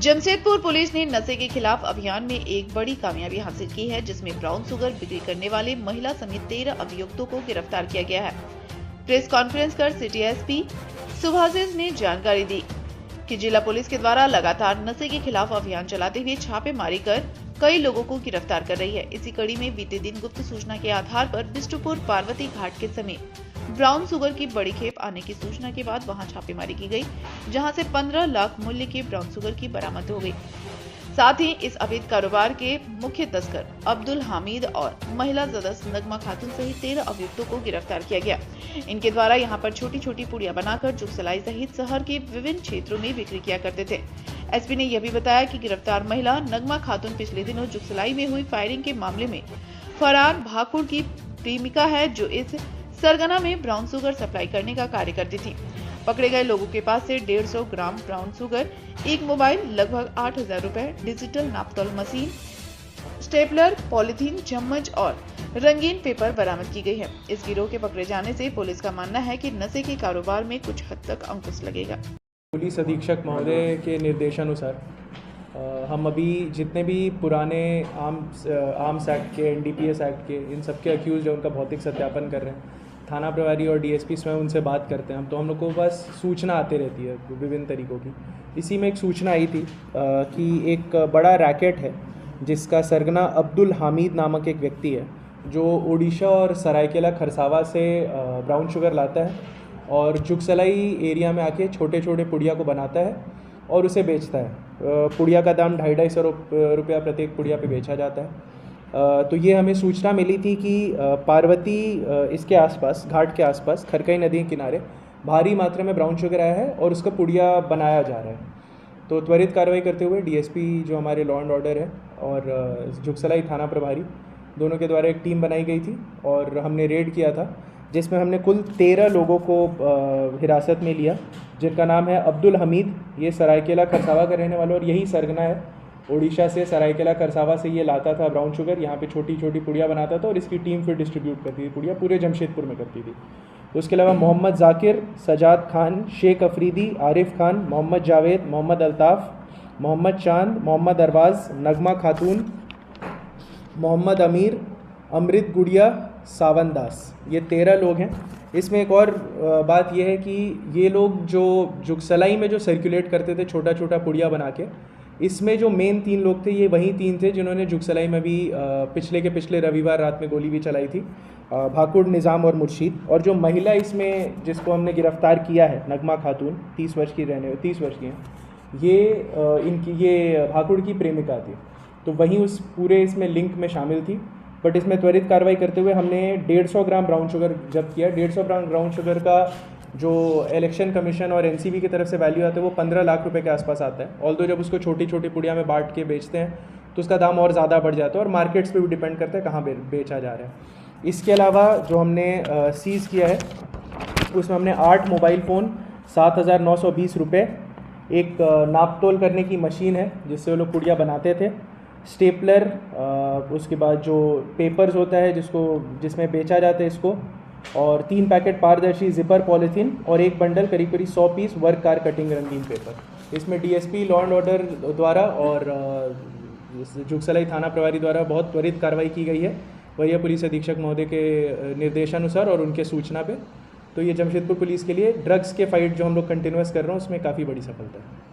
Jamshedpur police ने नशे के खिलाफ अभियान में एक बड़ी कामयाबी हासिल की है, जिसमें ब्राउन शुगर बिक्री करने वाले महिला समेत 13 अभियुक्तों को गिरफ्तार किया गया है। प्रेस कॉन्फ्रेंस कर सिटी एसपी सुभाषिष ने जानकारी दी कि जिला पुलिस के द्वारा लगातार नशे के खिलाफ अभियान चलाते हुए छापेमारी कर कई लोगों को गिरफ्तार कर रही है। इसी कड़ी में बीते दिन गुप्त सूचना के आधार पर बिष्टुपुर पार्वती घाट के समीप ब्राउन शुगर की बड़ी खेप आने की सूचना के बाद वहां छापेमारी की गई, जहां से 15 लाख मूल्य के ब्राउन शुगर की बरामद हो गई। साथ ही इस अवैध कारोबार के मुख्य तस्कर अब्दुल हामिद और महिला सदस्य नगमा खातून सहित 13 अभियुक्तों को गिरफ्तार किया गया। इनके द्वारा यहां पर छोटी छोटी पुड़िया बनाकर जुगसलाई सहित शहर के विभिन्न क्षेत्रों में बिक्री किया करते थे। एसपी ने यह भी बताया कि गिरफ्तार महिला नगमा खातून पिछले दिनों जुगसलाई में हुई फायरिंग के मामले में फरार भाकुड़ की प्रेमिका है, जो इस सरगना में ब्राउन शुगर सप्लाई करने का कार्य करती थी। पकड़े गए लोगों के पास से 150 ग्राम ब्राउन शुगर, एक मोबाइल, लगभग 8,000 रुपए, डिजिटल नापतोल मशीन, स्टेपलर, पॉलीथीन, चम्मच और रंगीन पेपर बरामद की गई है। इस गिरोह के पकड़े जाने से पुलिस का मानना है कि नशे के कारोबार में कुछ हद तक अंकुश लगेगा। पुलिस अधीक्षक महोदय के निर्देशानुसार हम अभी जितने भी पुराने आर्म्स एक्ट के, एनडीपीएस एक्ट के, इन सब के अक्यूज़ जो उनका भौतिक सत्यापन कर रहे हैं, थाना प्रभारी और डीएसपी स्वयं उनसे बात करते हैं। तो हम लोग को बस सूचना आती रहती है विभिन्न तरीक़ों की। इसी में एक सूचना आई थी कि एक बड़ा रैकेट है जिसका सरगना अब्दुल हामिद नामक एक व्यक्ति है, जो उड़ीसा और सरायकेला खरसावा से ब्राउन शुगर लाता है और जुगसलाई एरिया में आके छोटे छोटे पुड़िया को बनाता है और उसे बेचता है। पुड़िया का दाम 250 रुपया प्रत्येक पुड़िया पे बेचा जाता है। तो ये हमें सूचना मिली थी कि पार्वती इसके आसपास, घाट के आसपास, खरकई नदी के किनारे भारी मात्रा में ब्राउन शुगर आया है और उसका पुड़िया बनाया जा रहा है। तो त्वरित कार्रवाई करते हुए डीएसपी जो हमारे लॉ एंड ऑर्डर है और जुगसलाई थाना प्रभारी दोनों के द्वारा एक टीम बनाई गई थी और हमने रेड किया था, जिसमें हमने कुल 13 लोगों को हिरासत में लिया, जिनका नाम है अब्दुल हमीद। ये सरायकेला खरसावा का रहने वाला और यही सरगना है। उड़ीसा से, सरायकेला खरसावा से ये लाता था ब्राउन शुगर, यहाँ पे छोटी छोटी पुड़िया बनाता था और इसकी टीम फिर डिस्ट्रीब्यूट करती थी, पुड़िया पूरे जमशेदपुर में करती थी। उसके अलावा मोहम्मद जाकिर, सजाद खान, शेख अफरीदी, आरिफ खान, मोहम्मद जावेद, मोहम्मद अल्ताफ़, मोहम्मद चांद, मोहम्मद अरबाज, नगमा खातून, मोहम्मद अमीर, अमृत गुड़िया, सावन दास, ये 13 लोग हैं। इसमें एक और बात यह है कि ये लोग जो जुगसलाई में जो सर्कुलेट करते थे छोटा छोटा पुड़िया बना के, इसमें जो मेन 3 लोग थे, ये वही 3 थे जिन्होंने जुगसलाई में भी पिछले रविवार रात में गोली भी चलाई थी, भाकुड़, निज़ाम और मुर्शीद। और जो महिला इसमें जिसको हमने गिरफ्तार किया है, नगमा खातून, 30 वर्ष की हैं, ये भाकुड़ की प्रेमिका थी। तो वहीं उस पूरे इसमें लिंक में शामिल थी। बट इसमें त्वरित कार्रवाई करते हुए हमने 150 ग्राम ब्राउन शुगर जब्त किया। 150 ग्राम ब्राउन शुगर का जो इलेक्शन कमीशन और एनसीबी की तरफ से वैल्यू आता है वो 15 लाख रुपए के आसपास आता है। ऑल्दो जब उसको छोटी छोटी पुड़िया में बांट के बेचते हैं तो उसका दाम और ज़्यादा बढ़ जाता है और मार्केट्स पे भी डिपेंड करता है कहाँ बेचा जा रहा है। इसके अलावा जो हमने सीज़ किया है उसमें हमने 8 मोबाइल फ़ोन, 7,920 रुपये, एक नापतोल करने की मशीन है जिससे वो लोग पुड़िया बनाते थे, स्टेपलर, उसके बाद जो पेपर्स होता है जिसमें बेचा जाता है इसको, और 3 पैकेट पारदर्शी जिपर पॉलीथीन और एक बंडल करीब 100 पीस वर्क कार कटिंग रंगीन पेपर। इसमें डीएसपी लॉ एंड ऑर्डर द्वारा और जुगसलाई थाना प्रभारी द्वारा बहुत त्वरित कार्रवाई की गई है, वरीय पुलिस अधीक्षक महोदय के निर्देशानुसार और उनके सूचना पे। तो ये जमशेदपुर पुलिस के लिए ड्रग्स के फाइट जो हम लोग कंटिन्यूस कर रहे हैं उसमें काफ़ी बड़ी सफलता है।